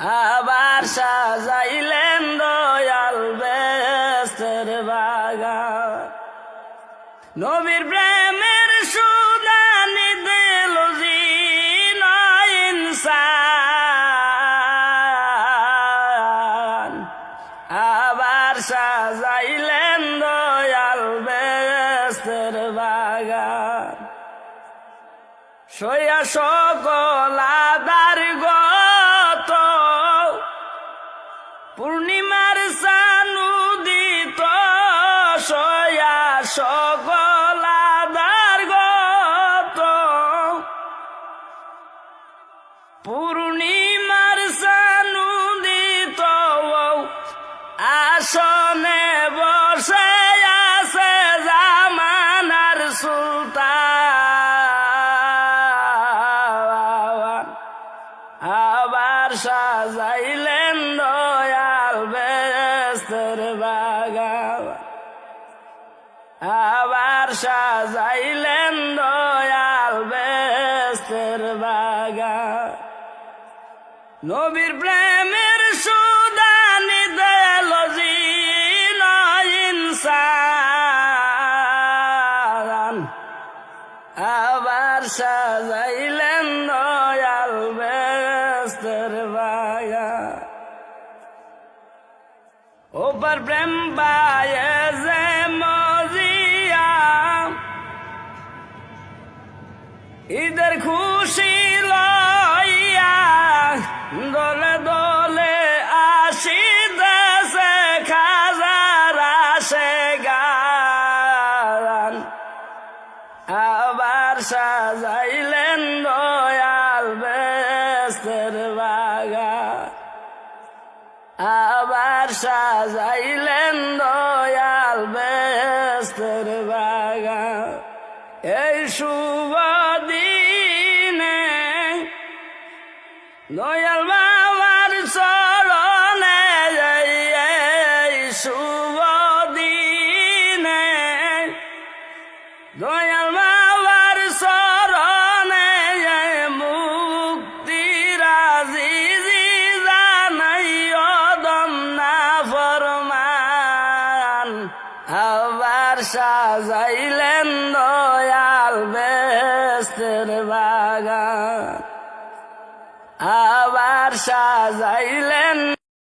আবার সাজাইলেন দয়াল বেহেশতের বাগান। নবীর প্রেমের সুদানি দিল জিনা ইনসান। আবার সাজাইলেন দয়াল বেহেশতের বাগান। সইয়া সকল আদার গত পূর্ণিমার সানুদিত। সইয়া সকল আদার গত পূর্ণিমার সানুদিত। আসনে বসে আছে জামানার সুলতান। আবার সাজাইলেন দয়াল বেহেশতের বাগান। আবার সাজাইলেন দয়াল বেহেশতের বাগান। নবীর প্রেমের সুদানি দিল জিনা ইনসান। আবার সাজাইলেন দয়াল বেহেশতের বাগান। ওপার প্রেম পায়ে যে মজিয়া ঈদের খুশি লইয়া দলে দলে আসিতেছে খাজার আশেগান। আবার সাজাইলেন দয়াল বেহেশতের বাগান। আবার সাজাইলেন দয়াল বেহেশতের বাগান। এই শুভ দিনে দয়াল বাবার চরণে, এই শুভ দিনে দয়াল বাবার চরণে মুক্তির আজিজি জানাই অদম না ফরমান। আবার সাজাইলেন দয়াল বেহেশতের বাগান। আবার সাজাইলেন